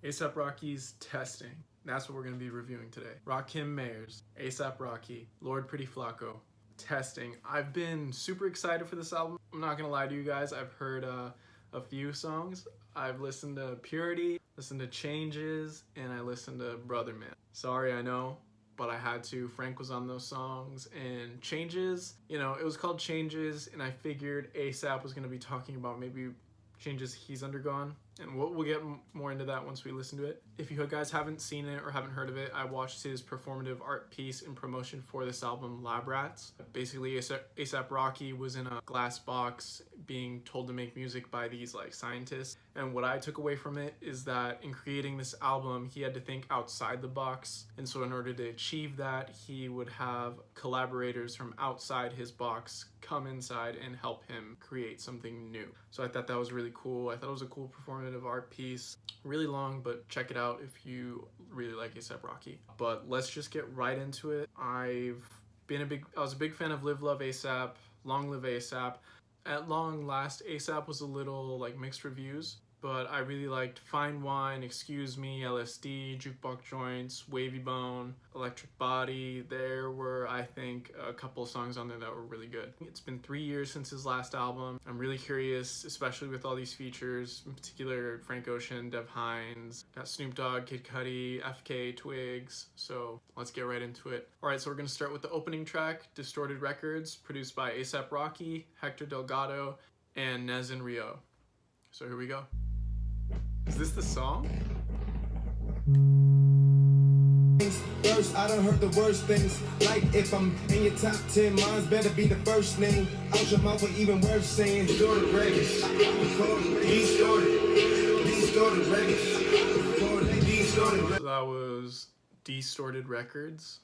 A$AP Rocky's Testing. That's what we're going to be reviewing today. Rakim Mayers, A$AP Rocky, Lord Pretty Flacco, Testing. I've been super excited for this album. I'm not going to lie to you guys. I've heard a few songs. I've listened to Purity, listened to Changes, and I listened to Brother Man. Sorry, I know, but I had to. Frank was on those songs, and Changes, you know, it was called Changes, and I figured A$AP was going to be talking about maybe changes he's undergone, and we'll get more into that once we listen to it. If you guys haven't seen it or haven't heard of it, I watched his performative art piece in promotion for this album, Lab Rats. Basically, A$AP Rocky was in a glass box being told to make music by these like scientists, and what I took away from it is that in creating this album, he had to think outside the box, and so in order to achieve that, he would have collaborators from outside his box come inside and help him create something new. So I thought that was really cool. I thought it was a cool performative art piece. Really long, but check it out if you really like A$AP Rocky. But let's just get right into it. I was a big fan of Live Love A$AP, Long Live A$AP. At long last, A$AP was a little like mixed reviews, but I really liked Fine Wine, Excuse Me, LSD, Jukebox Joints, Wavy Bone, Electric Body. There were, I think, a couple of songs on there that were really good. It's been 3 years since his last album. I'm really curious, especially with all these features, in particular Frank Ocean, Dev Hynes, got Snoop Dogg, Kid Cudi, FK, Twigs. So let's get right into it. Alright, so we're going to start with the opening track, Distorted Records, produced by A$AP Rocky, Hector Delgado, and Nez and Rio. So here we go. Is this the song? First, I done heard the worst things. Like if I'm in your top 10, mine's better be the first name. Out your mouth or even worse saying distorted records. Distorted records. So that was Distorted Records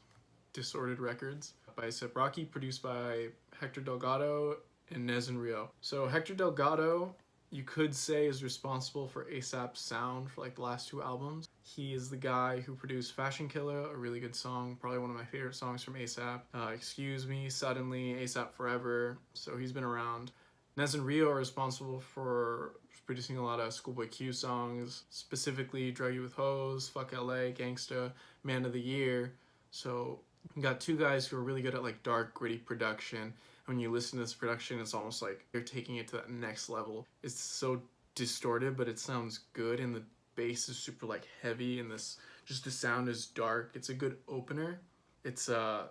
by A$AP Rocky, produced by Hector Delgado and Nez and Rio. So Hector Delgado, you could say, is responsible for A$AP's sound for like the last two albums. He is the guy who produced Fashion Killer, a really good song, probably one of my favorite songs from A$AP. Excuse Me, Suddenly, A$AP Forever. So he's been around. Nez and Rio are responsible for producing a lot of Schoolboy Q songs, specifically Drug You With Hoes, Fuck LA, Gangsta, Man of the Year. So you got two guys who are really good at like dark, gritty production. When you listen to this production, it's almost like they're taking it to that next level. It's so distorted, but it sounds good, and the bass is super like heavy, and the sound is dark. It's a good opener. It's I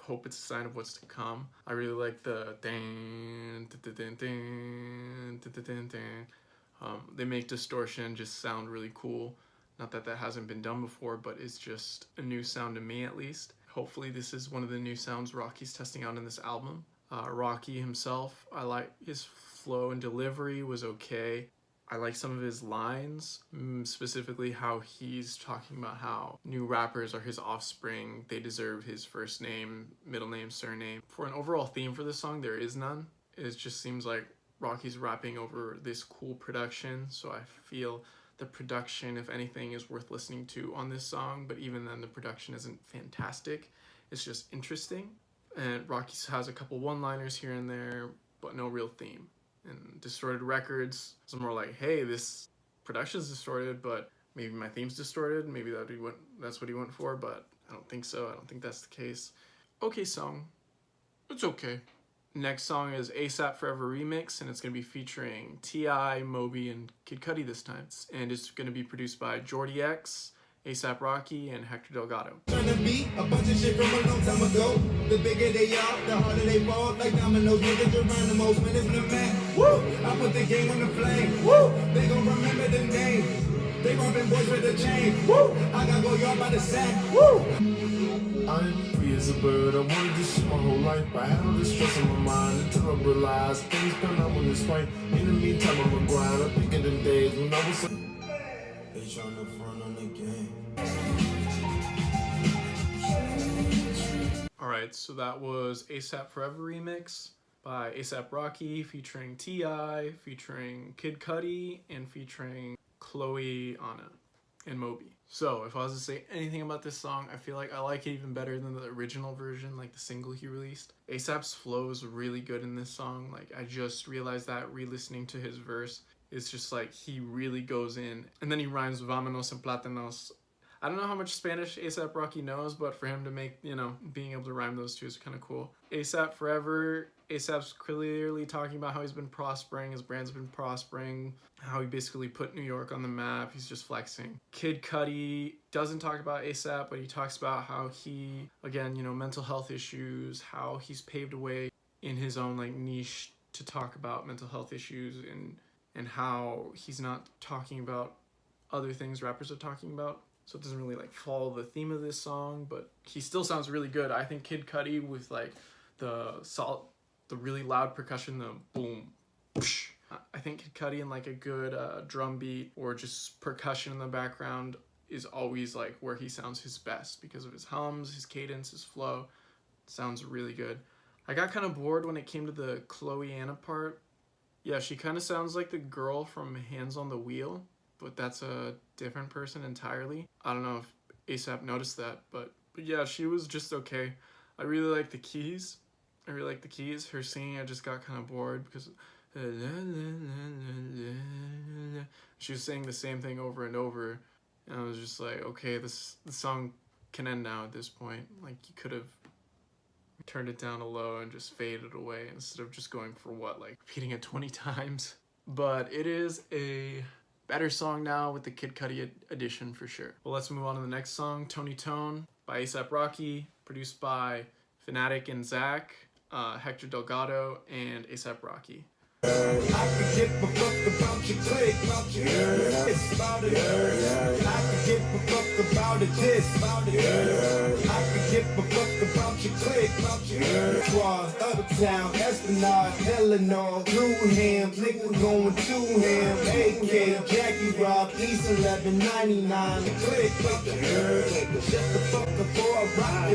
hope it's a sign of what's to come. I really like the ding, they make distortion just sound really cool. Not that that hasn't been done before, but it's just a new sound to me at least. Hopefully this is one of the new sounds Rocky's testing out in this album. Rocky himself, I like his flow and delivery was okay. I like some of his lines, specifically how he's talking about how new rappers are his offspring, they deserve his first name, middle name, surname. For an overall theme for this song, there is none. It just seems like Rocky's rapping over this cool production, so I feel the production, if anything, is worth listening to on this song, but even then the production isn't fantastic. It's just interesting. And Rocky has a couple one-liners here and there, but no real theme. And Distorted Records is more like, hey, this production's distorted, but maybe my theme's distorted. Maybe that's what he went for, but I don't think so. I don't think that's the case. Okay song. It's okay. Next song is A$AP Forever Remix, and it's going to be featuring T.I., Moby, and Kid Cudi this time. And it's going to be produced by Jordy X, A$AP Rocky, and Hector Delgado. Trying to be a bunch of shit from a long time ago. The bigger they are, the harder they fall. Like dominoes, niggas around the most when it's the man. Woo! I put the game on the flame. Woo! They gon' remember the name. They robbing boys with the chain. Woo! I gotta go yard by the sack. Woo! I'm free as a bird, I wanted this shit my whole life. I had all this stress on my mind until I realized things turn out when it's right. In the meantime, I'm a grind. I'm thinking them days when I was they tryna front on the game. Alright, so that was A$AP Forever Remix by A$AP Rocky, featuring T.I., featuring Kid Cudi, and featuring Chloe Anna and Moby. So if I was to say anything about this song, I feel like I like it even better than the original version, like the single he released. A$AP's flow is really good in this song. Like I just realized that re-listening to his verse. It's just like he really goes in. And then he rhymes Vámonos en Plátanos. I don't know how much Spanish A$AP Rocky knows, but for him to make, you know, being able to rhyme those two is kind of cool. ASAP Forever. ASAP's clearly talking about how he's been prospering, his brand's been prospering, how he basically put New York on the map. He's just flexing. Kid Cudi doesn't talk about ASAP, but he talks about how he, again, you know, mental health issues, how he's paved a way in his own like niche to talk about mental health issues, and how he's not talking about other things rappers are talking about. So it doesn't really like follow the theme of this song, but he still sounds really good. I think Kid Cudi with like the really loud percussion, the boom, whoosh. I think Kid Cudi and like a good drum beat or just percussion in the background is always like where he sounds his best because of his hums, his cadence, his flow. It sounds really good. I got kind of bored when it came to the Chloe Anna part. Yeah, she kind of sounds like the girl from Hands on the Wheel, but that's a different person entirely. I don't know if ASAP noticed that, but yeah, she was just okay. I really like the keys. Her singing, I just got kind of bored because she was saying the same thing over and over, and I was just like, okay, the song can end now at this point. Like, you could have turned it down a low and just faded away instead of just going for what, like repeating it 20 times. But it is a better song now with the Kid Cudi edition for sure. Well, let's move on to the next song, Tony Tone by A$AP Rocky, produced by Fnatic and Zach, Hector Delgado, and A$AP Rocky. I could give a fuck about your click, about your it's about it. I could give a fuck about it, this, about it. I could give a fuck about your click, about your squad, Uptown, Esplanade, Eleanor, Brewham, nigga going to him, AK, Jackie Rock, East 1199, click, shut the fuck up before I rock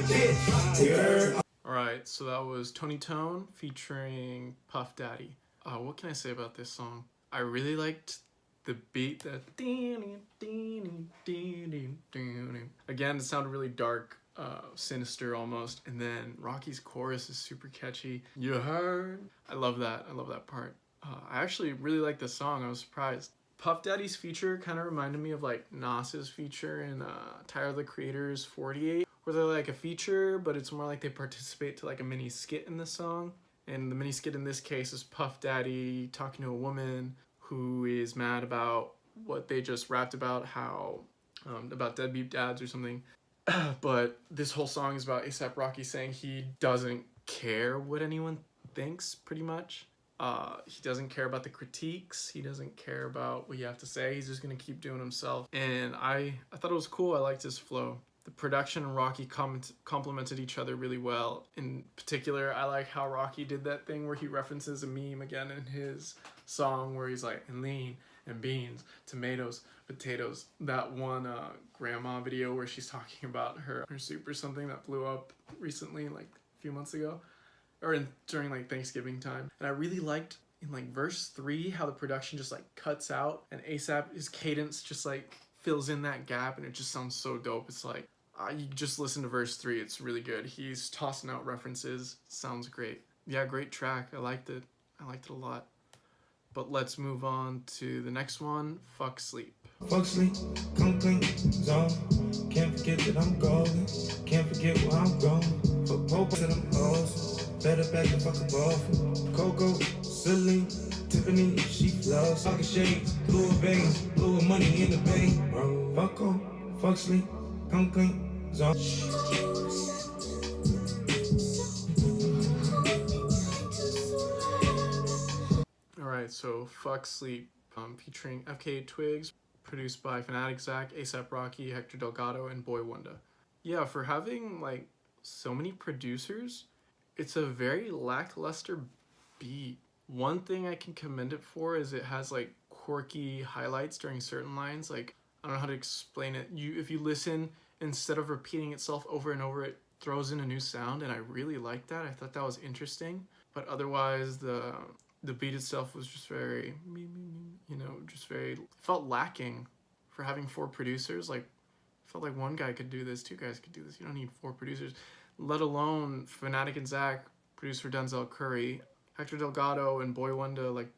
your bitch. Alright, so that was Tony Tone featuring Puff Daddy. What can I say about this song? I really liked the beat, that again, it sounded really dark, sinister almost, and then Rocky's chorus is super catchy. You heard? I love that part. I actually really like this song. I was surprised. Puff Daddy's feature kind of reminded me of like Nas's feature in Tyler the Creator's 48, where they're like a feature, but it's more like they participate to like a mini skit in the song. And the mini skit in this case is Puff Daddy talking to a woman who is mad about what they just rapped about, how about deadbeat dads or something. But this whole song is about A$AP Rocky saying he doesn't care what anyone thinks, pretty much. He doesn't care about the critiques. He doesn't care about what you have to say. He's just gonna keep doing himself. And I thought it was cool. I liked his flow. The production and Rocky complemented each other really well. In particular, I like how Rocky did that thing where he references a meme again in his song where he's like, and lean, and beans, tomatoes, potatoes. That one grandma video where she's talking about her soup or something that blew up recently, like a few months ago, or during like Thanksgiving time. And I really liked in like verse 3 how the production just like cuts out and ASAP, his cadence just like fills in that gap, and it just sounds so dope. It's like, you just listen to verse 3, it's really good. He's tossing out references, sounds great. Yeah, great track, I liked it a lot. But let's move on to the next one, Fuck Sleep. Fuck sleep, come clean, zone. Can't forget that I'm golden. Can't forget where I'm going. Fuck Pope to them hoes. Better back the fuck above. Coco, Celine, Tiffany, she flows. Fucking shades, blue veins, blue money in the bank. Fuck on, fuck sleep, come clean, zone. Alright, so Fuck Sleep, featuring FKA Twigs, produced by Fnatic Zach, A$AP Rocky, Hector Delgado, and Boy Wonder. Yeah, for having like so many producers, it's a very lackluster beat. One thing I can commend it for is it has like quirky highlights during certain lines. Like, I don't know how to explain it. If you listen, instead of repeating itself over and over, it throws in a new sound, and I really liked that. I thought that was interesting. But otherwise, the beat itself was just very, you know, just very, felt lacking for having 4 producers. Like, felt like one guy could do this, 2 guys could do this. You don't need 4 producers, let alone Fnatic and Zach, produced for Denzel Curry, Hector Delgado and Boy Wonder, like,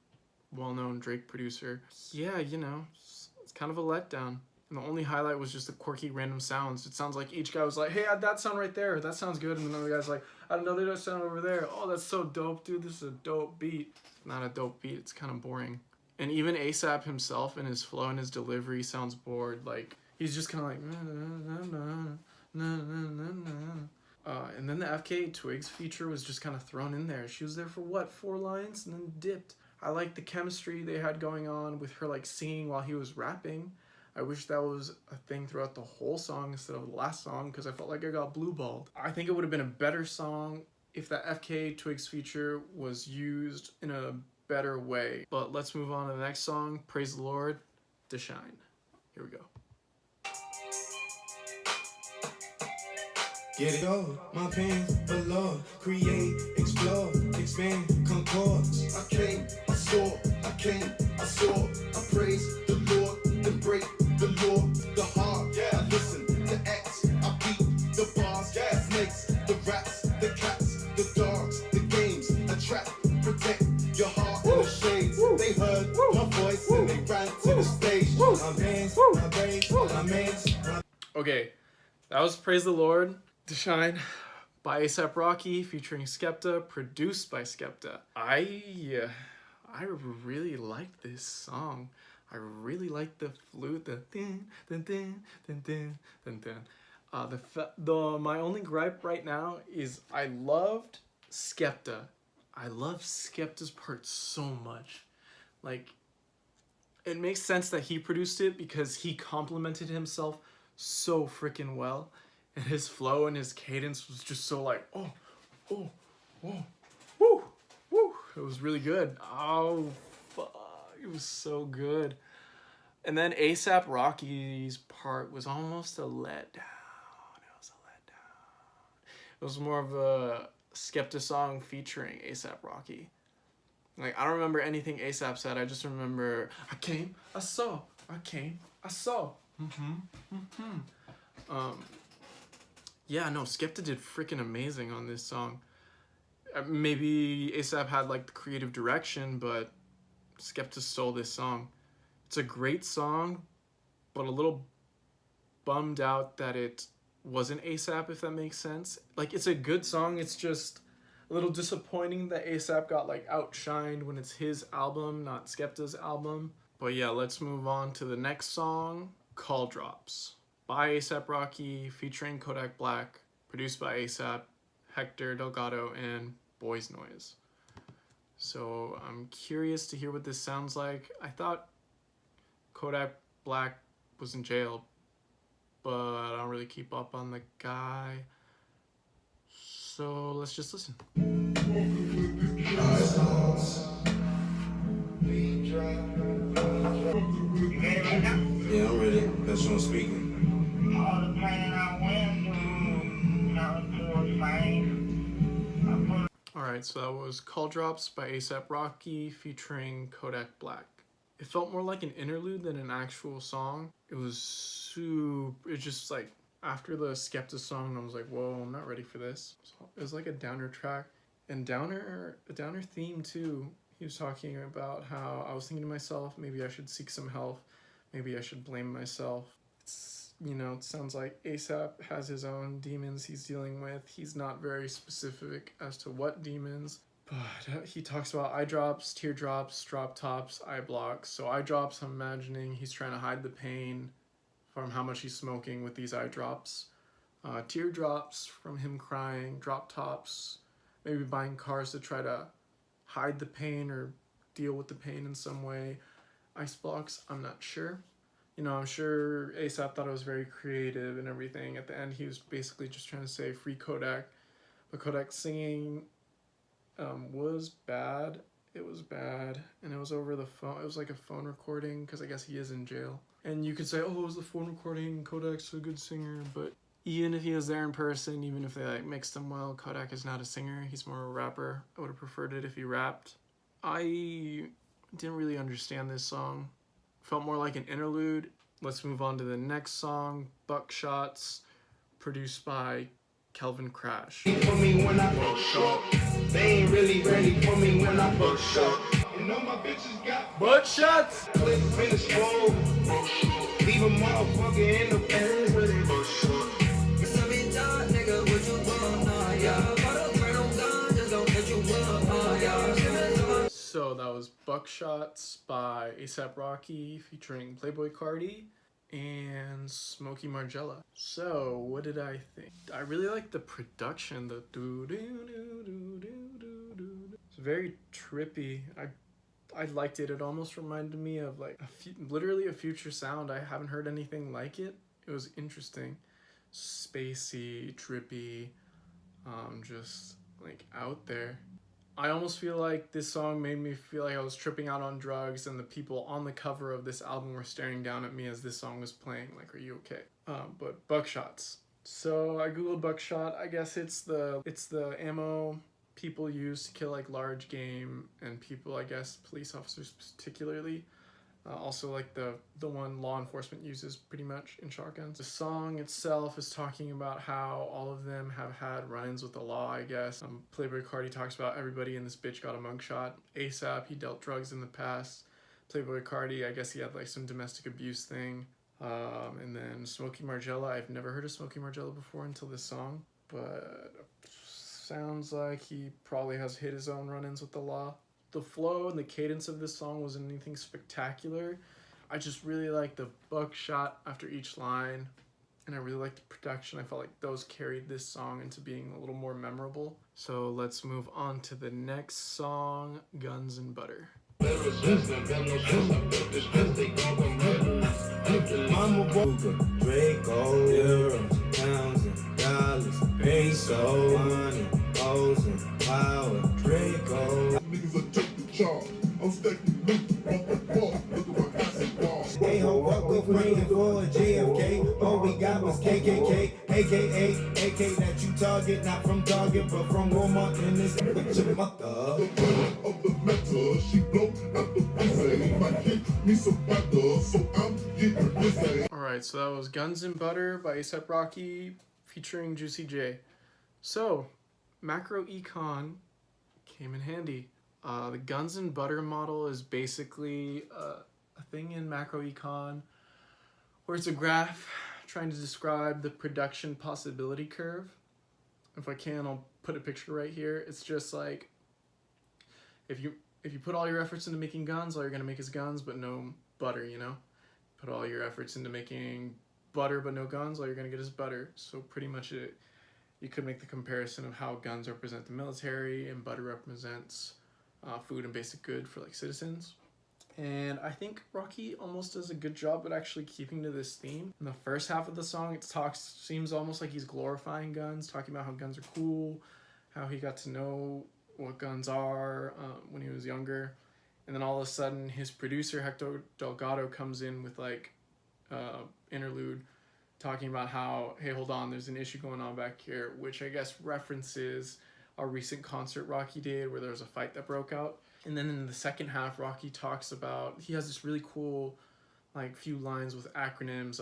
well-known Drake producer. Yeah, you know, it's kind of a letdown. And the only highlight was just the quirky random sounds. It sounds like each guy was like, hey, add that sound right there. That sounds good. And another guy's like, add another sound over there. Oh, that's so dope, dude. This is a dope beat. It's not a dope beat. It's kind of boring. And even A$AP himself in his flow and his delivery sounds bored. Like, he's just kind of like, and then the FKA Twigs feature was just kind of thrown in there. She was there for what, 4 lines and then dipped. I like the chemistry they had going on with her like singing while he was rapping. I wish that was a thing throughout the whole song instead of the last song because I felt like I got blue-balled. I think it would have been a better song if that FKA Twigs feature was used in a better way. But let's move on to the next song, Praise the Lord, To Shine. Here we go. Get it all, my pants below, create, explore, expand, concord. I came, I saw, I came, I saw, I praise the Lord, then break the law, the heart. Yeah. I listen to X, I beat the bars, yeah. Snakes, the rats, the cats, the dogs, the games, attract, protect your heart in the shades. They heard my voice and they ran to the stage. My bands, my brains, my mans, Okay, that was Praise the Lord, To Shine by A$AP Rocky featuring Skepta, produced by Skepta. I really like this song. I really like the flute, the dun dun dun dun dun dun dun. My only gripe right now is I loved Skepta. I love Skepta's part so much. Like, it makes sense that he produced it because he complimented himself so freaking well. And his flow and his cadence was just so like, oh, whoa, woo, woo. It was really good. Oh, fuck. It was so good. And then A$AP Rocky's part was almost a letdown. It was a letdown. It was more of a Skepta song featuring A$AP Rocky. Like, I don't remember anything A$AP said. I just remember, I came, I saw, I came, I saw. Yeah, no, Skepta did freaking amazing on this song. Maybe A$AP had like the creative direction, but Skepta stole this song. It's a great song, but a little bummed out that it wasn't A$AP, if that makes sense. Like, it's a good song, it's just a little disappointing that A$AP got like outshined when it's his album, not Skepta's album. But yeah, let's move on to the next song, Call Drops, by A$AP Rocky, featuring Kodak Black, produced by A$AP, Hector Delgado, and Boys Noise. So I'm curious to hear what this sounds like. I thought Kodak Black was in jail, but I don't really keep up on the guy. So let's just listen. Yeah, I'm ready. That's what I'm speaking. All the pain I went through, nothing to explain. Alright, so that was Call Drops by A$AP Rocky featuring Kodak Black. It felt more like an interlude than an actual song. It was just like, after the Skepta song, I was like, whoa, I'm not ready for this. So it was like a downer track. And a downer theme too. He was talking about how I was thinking to myself, maybe I should seek some help. Maybe I should blame myself. It's, you know, it sounds like A$AP has his own demons he's dealing with. He's not very specific as to what demons, but he talks about eye drops, teardrops, drop tops, eye blocks. So eye drops, I'm imagining he's trying to hide the pain from how much he's smoking with these eye drops. Teardrops from him crying, drop tops, maybe buying cars to try to hide the pain or deal with the pain in some way. Ice blocks, I'm not sure. You know, I'm sure A$AP thought it was very creative and everything. At the end, he was basically just trying to say free Kodak. But Kodak's singing was bad. It was bad. And it was over the phone. It was like a phone recording because I guess he is in jail. And you could say, oh, it was the phone recording. Kodak's a good singer. But even if he was there in person, even if they like mixed him well, Kodak is not a singer. He's more a rapper. I would have preferred it if he rapped. I didn't really understand this song. Felt more like an interlude. Let's move on to the next song, Buckshots, produced by Kelvin Crash. For me when I push up, they ain't really ready for me when I push up. And all my bitches got Butt shots. clip finish roll. Leave a motherfucker in the bed with it. So that was Buckshots by A$AP Rocky featuring Playboi Carti and Smokey Margella. So what did I think? I really like the production, the do do do do do do do. It's very trippy. I liked it. It almost reminded me of like literally a future sound. I haven't heard anything like it. It was interesting, spacey, trippy, just like out there. I almost feel like this song made me feel like I was tripping out on drugs, and the people on the cover of this album were staring down at me as this song was playing. Like, are you okay? But Buckshots. So I googled buckshot. I guess it's the ammo people use to kill like large game and people. I guess police officers particularly. Also like the one law enforcement uses pretty much in shotguns. The song itself is talking about how all of them have had run-ins with the law, I guess. Playboi Carti talks about everybody in this bitch got a mugshot. A$AP, he dealt drugs in the past. Playboi Carti, I guess he had like some domestic abuse thing. And then Smokey Margella, I've never heard of Smokey Margella before until this song, but sounds like he probably has hit his own run-ins with the law. The flow and the cadence of this song wasn't anything spectacular. I just really like the buckshot after each line, and I really like the production. I felt like those carried this song into being a little more memorable. So let's move on to the next song, Guns and Butter. Mama Booga, Draco, Euro, pounds and dollars, peso, money, hoes and power, Draco. Niggas are taking charge. I'm stacking loot off the ball. Look at my acid balls. Hey ho, what we praying for JFK? All we got was KKK, aka that you target, not from Target, but from Walmart in this with your mother. The butter of the metal, she blow out the pussy. Might hit me some butter, so I'm getting busy. Alright, so that was Guns and Butter by A$AP Rocky featuring Juicy J. So, Macro Econ came in handy. The Guns and Butter model is basically a thing in Macro Econ where it's a graph trying to describe the production possibility curve. If I can, I'll put a picture right here. It's just like if you put all your efforts into making guns, all you're gonna make is guns but no butter, you know? Put all your efforts into making butter but no guns, all you're gonna get is butter. So pretty much you could make the comparison of how guns represent the military and butter represents food and basic good for like citizens. And I think Rocky almost does a good job at actually keeping to this theme. In the first half of the song, it seems almost like he's glorifying guns, talking about how guns are cool, how he got to know what guns are when he was younger. And then all of a sudden, his producer, Hector Delgado, comes in with like interlude talking about how, hey, hold on, there's an issue going on back here, which I guess references a recent concert Rocky did where there was a fight that broke out. And then in the second half, Rocky talks about, he has this really cool like few lines with acronyms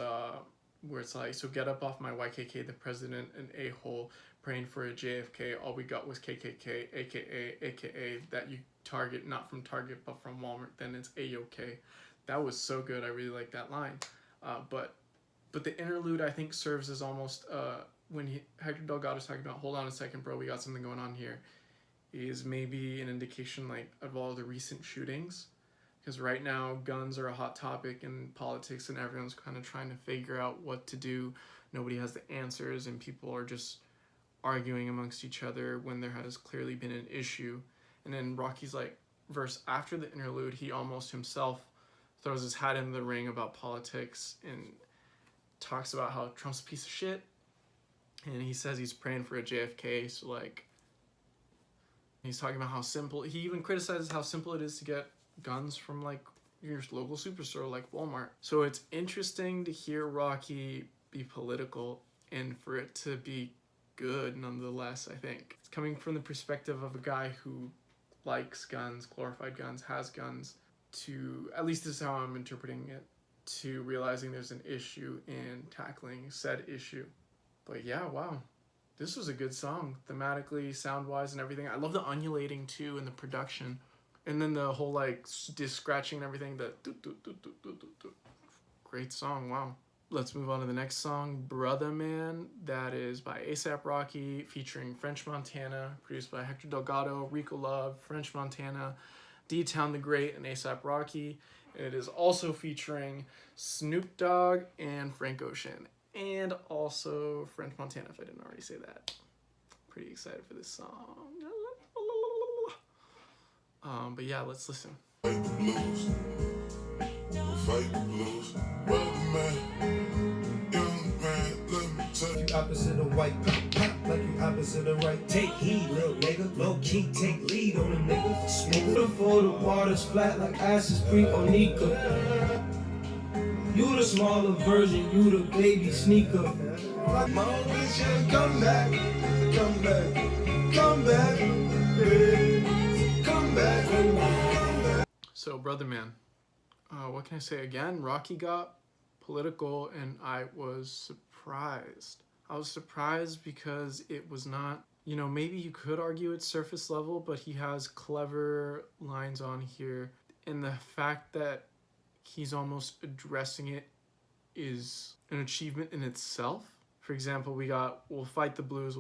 where it's like, so get up off my YKK, the president, an a-hole, praying for a JFK, all we got was KKK, aka that you target, not from Target, but from Walmart, then it's A-OK. That was so good, I really like that line. But the interlude, I think, serves as almost, when Hector Delgado's talking about, hold on a second, bro, we got something going on here, is maybe an indication like of all the recent shootings. Because right now, guns are a hot topic in politics and everyone's kind of trying to figure out what to do. Nobody has the answers and people are just arguing amongst each other when there has clearly been an issue. And then Rocky's like, verse after the interlude, he almost himself throws his hat in the ring about politics and talks about how Trump's a piece of shit. And he says he's praying for a JFK, so like, he's talking about how simple, he even criticizes how simple it is to get guns from like your local superstore like Walmart. So it's interesting to hear Rocky be political and for it to be good nonetheless, I think. It's coming from the perspective of a guy who likes guns, glorified guns, has guns, to, at least this is how I'm interpreting it, to realizing there's an issue and tackling said issue. But yeah, wow. This was a good song, thematically, sound-wise, and everything. I love the undulating, too, and the production. And then the whole like disc scratching and everything, great song, wow. Let's move on to the next song, Brother Man. That is by A$AP Rocky featuring French Montana, produced by Hector Delgado, Rico Love, French Montana, D-Town the Great, and A$AP Rocky. It is also featuring Snoop Dogg and Frank Ocean, and also French Montana, if I didn't already say that. Pretty excited for this song. But yeah, let's listen. Fight the blues. Fight the blues. Brother man, young man, let me tell you. You opposite of white, pop, pop, like you opposite of right. Take heed, little nigga. Low key, take lead on the nigga. Smooth before the water's flat like Assassin's Creed Onika. You the smaller version, you the baby sneaker. My bitch, yeah, come back, come back, come back, baby. Come back, come back. So, Brother Man, what can I say again? Rocky got political, and I was surprised. I was surprised because it was not, you know, maybe you could argue it's surface level, but he has clever lines on here. And the fact that he's almost addressing it is an achievement in itself. For example, we got we'll fight the blues,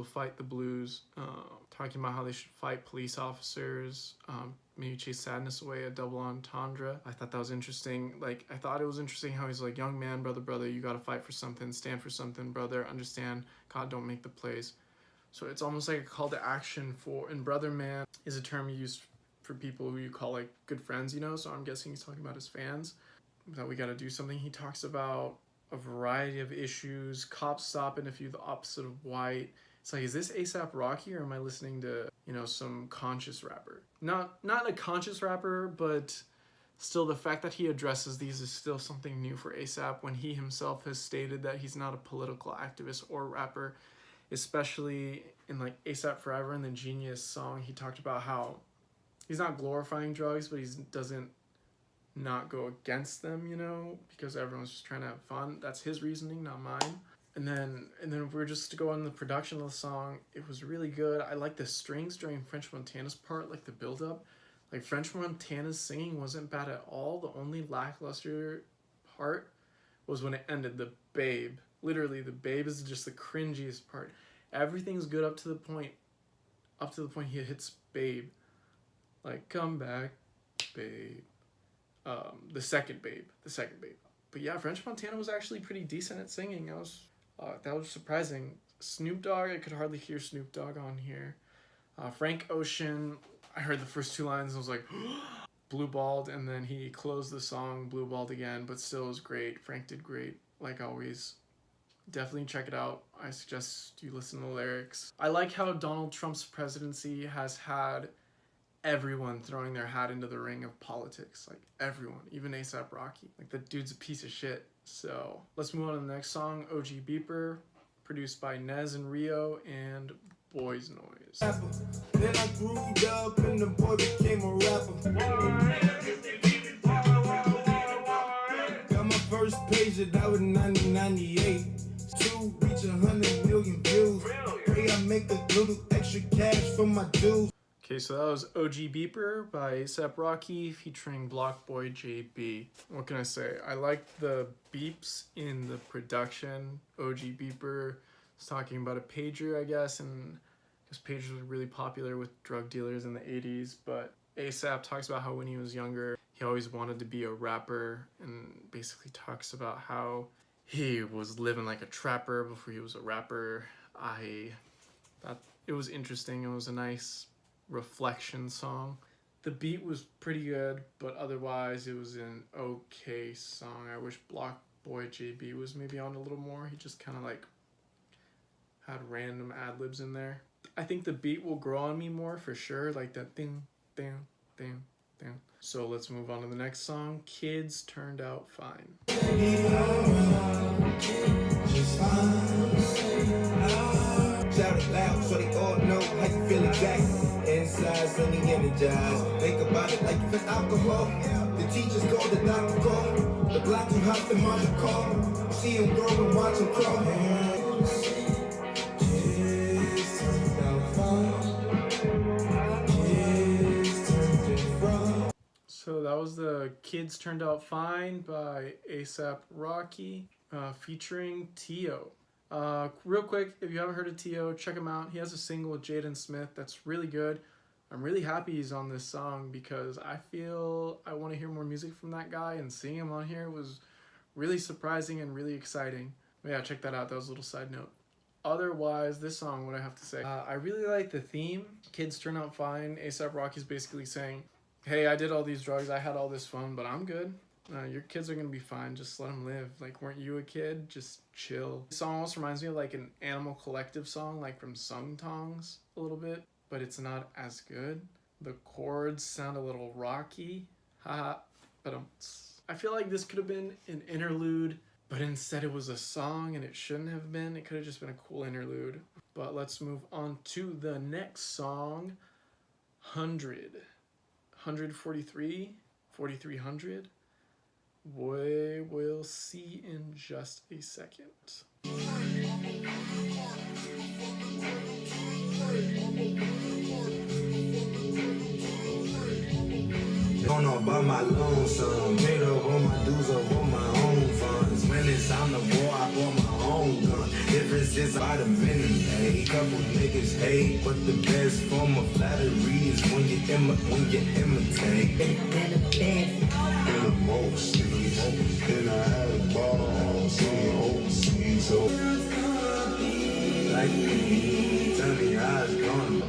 talking about how they should fight police officers, maybe chase sadness away, a double entendre. I thought that was interesting. Like, I thought it was interesting how he's like, young man, brother, you gotta fight for something, stand for something, brother, understand, God don't make the plays. So it's almost like a call to action for, and brother man is a term used for people who you call like good friends, you know, so I'm guessing he's talking about his fans, that we gotta do something. He talks about a variety of issues, cops stopping if you're the opposite of white. It's like, is this A$AP Rocky, or am I listening to, you know, some conscious rapper? Not a conscious rapper, but still the fact that he addresses these is still something new for A$AP when he himself has stated that he's not a political activist or rapper, especially in like A$AP Forever and the Genius song. He talked about how he's not glorifying drugs, but he doesn't not go against them, you know, because everyone's just trying to have fun. That's his reasoning, not mine. And then if we're just to go on the production of the song, it was really good. I like the strings during French Montana's part, like the build up. Like French Montana's singing wasn't bad at all. The only lackluster part was when it ended. The babe, literally the babe is just the cringiest part. Everything's good up to the point he hits babe. Like, come back, babe. The second babe. But yeah, French Montana was actually pretty decent at singing. That was surprising. Snoop Dogg, I could hardly hear Snoop Dogg on here. Frank Ocean, I heard the first two lines and I was like, blue balled, and then he closed the song, blue balled again, but still was great. Frank did great, like always. Definitely check it out. I suggest you listen to the lyrics. I like how Donald Trump's presidency has had everyone throwing their hat into the ring of politics. Like, everyone, even A$AP Rocky. Like, the dude's a piece of shit. So let's move on to the next song, OG Beeper, produced by Nez and Rio and Boys Noise. Then I grew up and the boy became a rapper. Got my first page, that was 1998. To reach 100 million views. Pray I make a little extra cash for my dues. Okay, so that was OG Beeper by A$AP Rocky featuring Block Boy JB. What can I say? I like the beeps in the production. OG Beeper is talking about a pager, I guess, and because pagers were really popular with drug dealers in the 80s, but A$AP talks about how when he was younger, he always wanted to be a rapper, and basically talks about how he was living like a trapper before he was a rapper. I thought it was interesting. It was a nice reflection song. The beat was pretty good, but otherwise it was an okay song. I wish Block Boy JB was maybe on a little more. He just kind of like had random ad-libs in there. I think the beat will grow on me more for sure, like that ding, ding, ding, ding. So let's move on to the next song, Kids Turned Out Fine. Shout it loud so they all know how you feel exactly. Inside, sunny, energized. Think about it like you feel alcohol. The teachers call, the doctor call. The block too hot, the mother call. See him grow and watch him crawl. Kids turned out fine. Kids turned out fine. So that was the Kids Turned Out Fine by ASAP Rocky featuring Tio. Real quick, if you haven't heard of Tio, check him out. He has a single with Jaden Smith that's really good. I'm really happy he's on this song because I feel I want to hear more music from that guy, and seeing him on here was really surprising and really exciting. But yeah, check that out. That was a little side note. Otherwise, this song, what I have to say, I really like the theme. Kids Turn Out Fine. ASAP Rocky's basically saying, hey, I did all these drugs, I had all this fun, but I'm good. Your kids are gonna be fine, just let them live. Like, weren't you a kid? Just chill. This song almost reminds me of like an Animal Collective song, like from Sung Tongs a little bit, but it's not as good. The chords sound a little rocky. Haha, but I feel like this could have been an interlude, but instead it was a song and it shouldn't have been. It could have just been a cool interlude. But let's move on to the next song, 100. 143, 4300. We will see in just a second. Going all by my lonesome, made up all my dues up on my own funds. When it's time to war, I bought my own gun. Difference is by the minute, hey. Couple niggas hate, but the best form of flattery is when you imitate. In the most cities, and I had a ball, singing overseas. So Like me, tell me how it's gonna.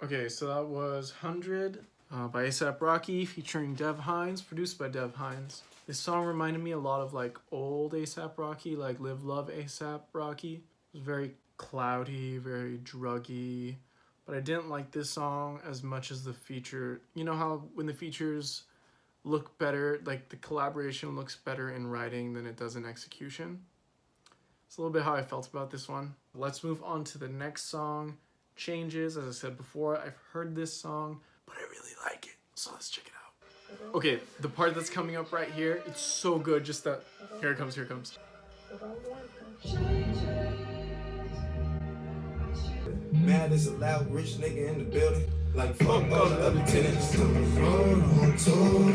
Okay, so that was 100 by ASAP Rocky featuring Dev Hynes, produced by Dev Hynes. This song reminded me a lot of like old ASAP Rocky, like Live Love ASAP Rocky. It was very cloudy, very druggy, but I didn't like this song as much as the feature. You know how when the features look better, like the collaboration looks better in writing than it does in execution? It's a little bit how I felt about this one. Let's move on to the next song, Changes. As I said before, I've heard this song, but I really like it, so let's check it out. Okay, the part that's coming up right here, it's so good, just that, here it comes, here it comes. Mad as a loud rich nigga in the building. Like fuck all the other tenants. Road on tour.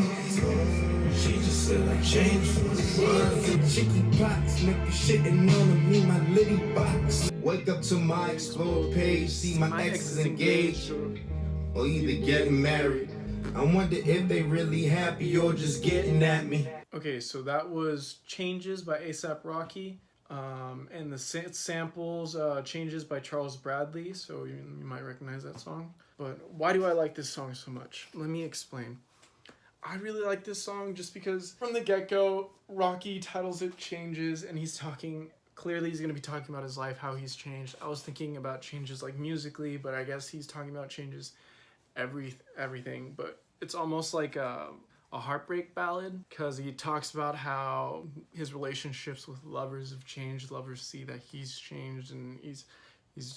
She just said like change for the world. Chicky pox, nigga shitting on me, my litty box. Wake up to my explore page, see my ex is engaged, or either getting married. I wonder if they really happy or just getting at me. Okay, so that was Changes by ASAP Rocky. And the samples, Changes by Charles Bradley, so you might recognize that song. But why do I like this song so much? Let me explain. I really like this song just because from the get-go, Rocky titles it Changes, and clearly he's going to be talking about his life, how he's changed. I was thinking about changes like musically, but I guess he's talking about changes everything. But it's almost like a heartbreak ballad, because he talks about how his relationships with lovers have changed. Lovers see that he's changed, and he's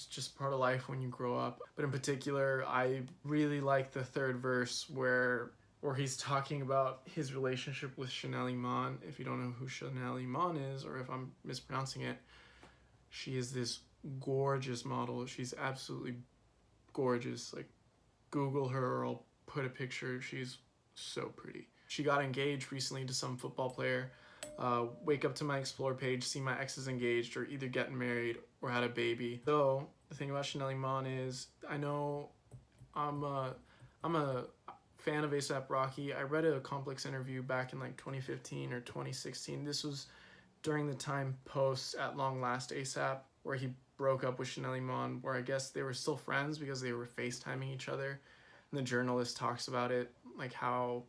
just part of life when you grow up. But in particular, I really like the third verse where he's talking about his relationship with Chanel Iman. If you don't know who Chanel Iman is, or if I'm mispronouncing it, she is this gorgeous model. She's absolutely gorgeous. Like, Google her or I'll put a picture. She's so pretty. She got engaged recently to some football player. Wake up to my Explore page, see my ex is engaged or either getting married or had a baby. So the thing about Chanel Iman is, I know I'm a fan of ASAP Rocky. I read a Complex interview back in like 2015 or 2016. This was during the time post At Long Last ASAP, where he broke up with Chanel Iman, where I guess they were still friends because they were FaceTiming each other. And the journalist talks about it, like how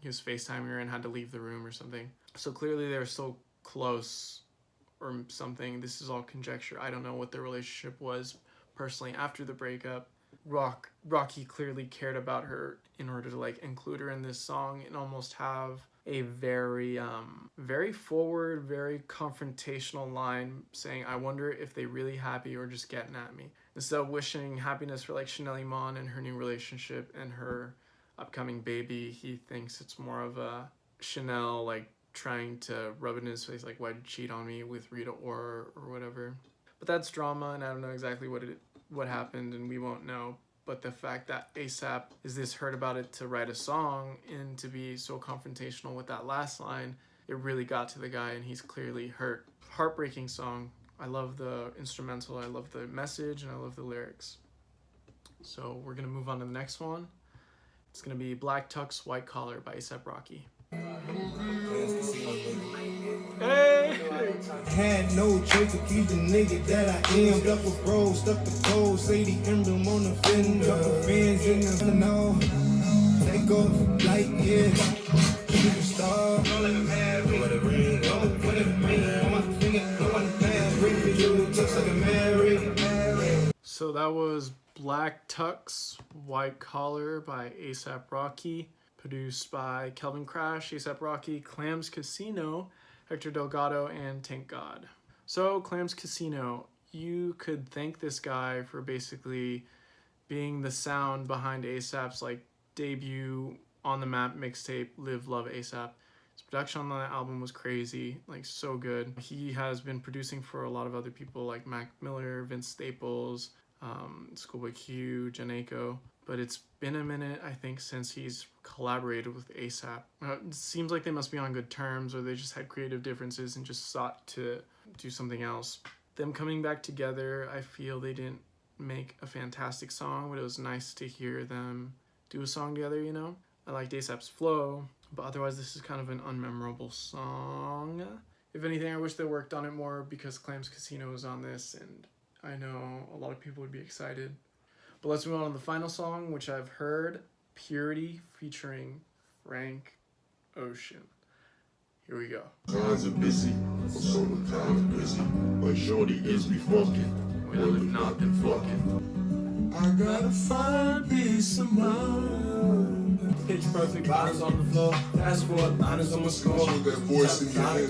he was FaceTiming her and had to leave the room or something. So clearly they were still close or something. This is all conjecture. I don't know what their relationship was personally after the breakup. Rocky clearly cared about her in order to like include her in this song and almost have a very forward, very confrontational line saying, I wonder if they really happy or just getting at me. Instead of wishing happiness for like Chanel Iman and her new relationship and her upcoming baby, he thinks it's more of a Chanel like trying to rub it in his face, like, why'd you cheat on me with Rita Ora or whatever. But that's drama, and I don't know exactly what happened, and we won't know. but the fact that ASAP is this hurt about it to write a song and to be so confrontational with that last line, it really got to the guy and he's clearly hurt. Heartbreaking song. I love the instrumental, I love the message, and I love the lyrics. So we're gonna move on to the next one. It's gonna be Black Tux, White Collar by A$AP Rocky. Hey! Had no choice to be the nigga that I am. Duck a bro, stuck the cold, say the emblem on the fender. Couple fans in the know. Take off like yeah. Superstar. With a ring, with a ring on my finger, on my pants. Ring for you, looks like a Mary. So that was Black Tux, White Collar by A$AP Rocky, produced by Kelvin Crash, A$AP Rocky, Clams Casino, Hector Delgado, and Tank God. So Clams Casino, you could thank this guy for basically being the sound behind A$AP's like debut on the map mixtape, Live Love A$AP. His production on that album was crazy, like so good. He has been producing for a lot of other people like Mac Miller, Vince Staples, Schoolboy Q, Janaiko, but it's been a minute, I think, since he's collaborated with A$AP. It seems like they must be on good terms, or they just had creative differences and just sought to do something else. Them coming back together, I feel they didn't make a fantastic song, but it was nice to hear them do a song together, you know? I liked A$AP's flow, but otherwise this is kind of an unmemorable song. If anything, I wish they worked on it more because Clams Casino was on this, and I know a lot of people would be excited. But let's move on to the final song, which I've heard, Purity, featuring Frank Ocean. Here we go. Times are busy, so the times busy, but shorty is me fucking. Well, if not, then fucking. I gotta find peace of mind. Pitch perfect, bottles on the floor. Fast forward, liners on my score. Show that voice in your head,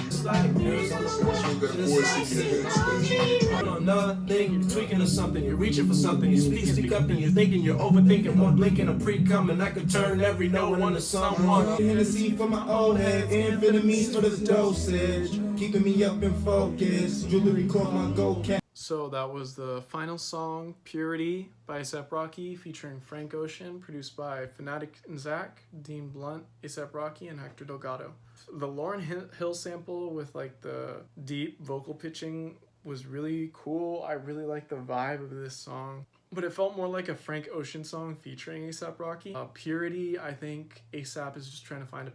It's like mirrors on the floor. show that voice in your head. On another thing, you're tweaking or something, you're reaching for something, you speak up and you're thinking, you're overthinking, one blinking, a pre-coming, I could turn every no one into someone. Hennessy for my old head, amphetamines for the dosage, keeping me up in focus, jewelry caught my gold cat. So that was the final song, Purity by A$AP Rocky, featuring Frank Ocean, produced by Fanatic and Zach, Dean Blunt, A$AP Rocky, and Hector Delgado. The Lauryn Hill sample with like the deep vocal pitching was really cool. I really like the vibe of this song, but it felt more like a Frank Ocean song featuring A$AP Rocky. Purity, I think A$AP is just trying to find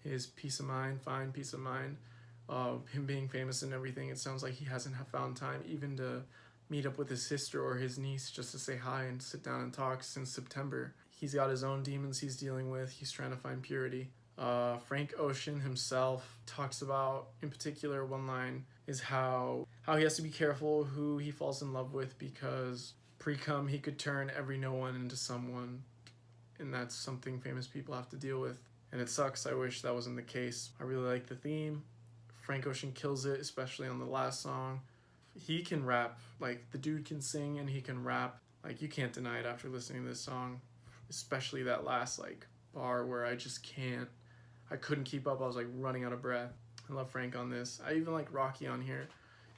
his peace of mind, find peace of mind. Him being famous and everything, it sounds like he hasn't found time even to meet up with his sister or his niece just to say hi and sit down and talk since September. He's got his own demons he's dealing with. He's trying to find purity. Frank Ocean himself talks about, in particular, one line is how he has to be careful who he falls in love with because pre-cum he could turn every no one into someone, and that's something famous people have to deal with. And it sucks. I wish that wasn't the case. I really like the theme. Frank Ocean kills it, especially on the last song. He can rap, like the dude can sing and he can rap. Like you can't deny it after listening to this song, especially that last like bar where I couldn't keep up. I was like running out of breath. I love Frank on this. I even like Rocky on here.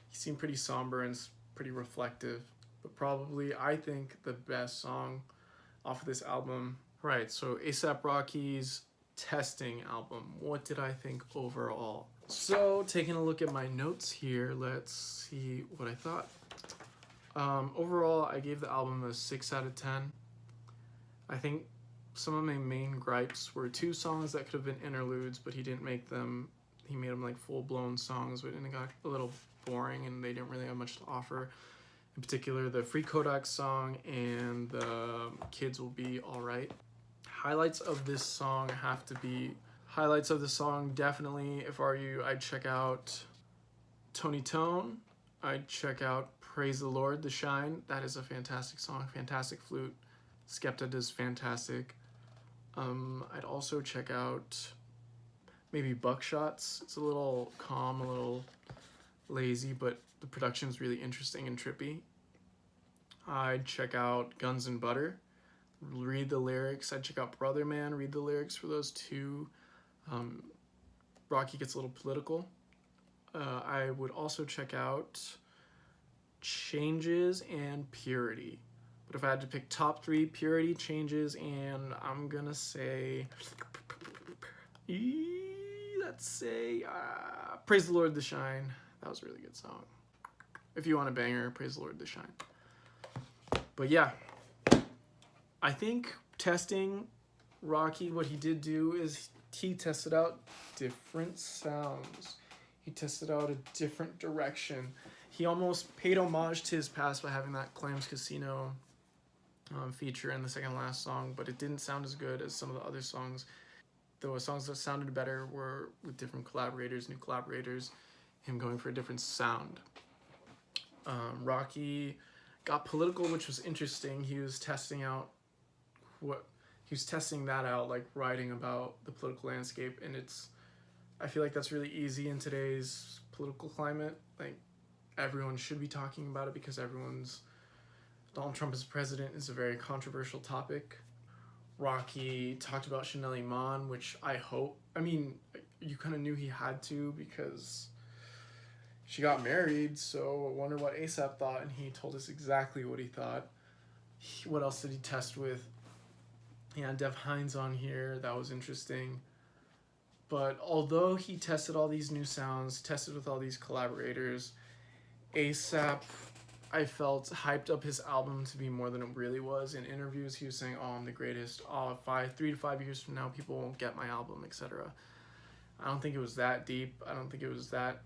He seemed pretty somber and pretty reflective, but probably I think the best song off of this album. Right, so A$AP Rocky's Testing album. What did I think overall? So taking a look at my notes here, let's see what I thought. Overall, I gave the album a 6 out of 10. I think some of my main gripes were 2 songs that could have been interludes, but he didn't make them. He made them like full-blown songs, but it got a little boring and they didn't really have much to offer. In particular, the Free Kodak song and the Kids Will Be Alright. Highlights of this song have to be definitely, if I were you, I'd check out Tony Tone. I'd check out Praise the Lord, The Shine. That is a fantastic song, fantastic flute. Skepta does fantastic. I'd also check out maybe Buckshots. It's a little calm, a little lazy, but the production's really interesting and trippy. I'd check out Guns and Butter. Read the lyrics. I'd check out Brother Man, read the lyrics for those 2. Rocky gets a little political. I would also check out Changes and Purity. But if I had to pick top 3, Purity, Changes, and I'm gonna say, let's say, Praise the Lord, The Shine. That was a really good song. If you want a banger, Praise the Lord, The Shine. But yeah, I think testing Rocky, what he did do is he tested out different sounds. He tested out a different direction. He almost paid homage to his past by having that Clams Casino feature in the second last song, but it didn't sound as good as some of the other songs. The songs that sounded better were with different collaborators, new collaborators, him going for a different sound. Rocky got political, which was interesting. He was testing out that out, like writing about the political landscape, and I feel like that's really easy in today's political climate. Like, everyone should be talking about it because Donald Trump as president is a very controversial topic. Rocky talked about Chanel Iman, which you kind of knew he had to because she got married, so I wonder what A$AP thought, and he told us exactly what he thought. What else did he test with? Yeah, Dev Hines on here, that was interesting. But although he tested all these new sounds, tested with all these collaborators, A$AP, I felt, hyped up his album to be more than it really was. In interviews, he was saying, "Oh, I'm the greatest. Oh, 3 to 5 years from now, people won't get my album, etc." I don't think it was that deep. I don't think it was that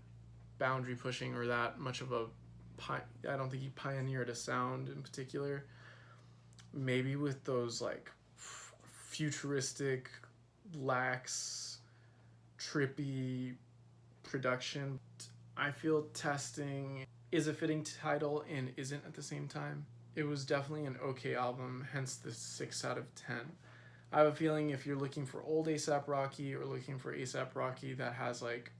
boundary pushing or that much of a... I don't think he pioneered a sound in particular. Maybe with those, like, futuristic, lax, trippy production. I feel testing is a fitting title and isn't at the same time. It was definitely an okay album, hence the 6 out of 10. I have a feeling if you're looking for old A$AP Rocky or looking for A$AP Rocky that has like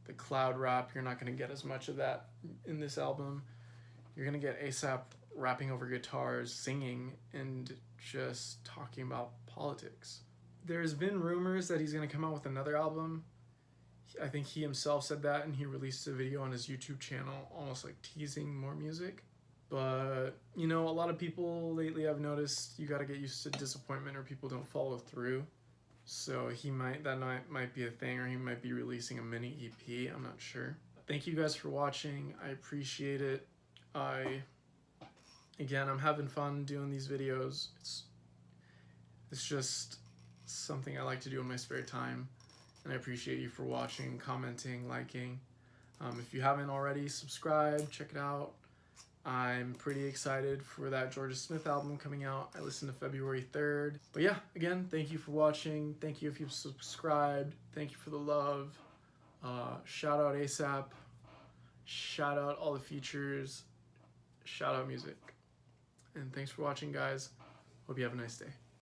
the cloud rap, you're not going to get as much of that in this album. You're going to get A$AP rapping over guitars, singing, and just talking about politics. There's been rumors that he's going to come out with another album. I think he himself said that, and he released a video on his YouTube channel almost like teasing more music. But, you know, a lot of people lately I've noticed you got to get used to disappointment or people don't follow through. So that might be a thing, or he might be releasing a mini EP, I'm not sure. Thank you guys for watching. I appreciate it. Again, I'm having fun doing these videos. It's just something I like to do in my spare time. And I appreciate you for watching, commenting, liking. If you haven't already, subscribe, check it out. I'm pretty excited for that Jorja Smith album coming out. I listened to February 3rd. But yeah, again, thank you for watching. Thank you if you've subscribed. Thank you for the love. Shout out A$AP. Shout out all the features. Shout out music. And thanks for watching, guys. Hope you have a nice day.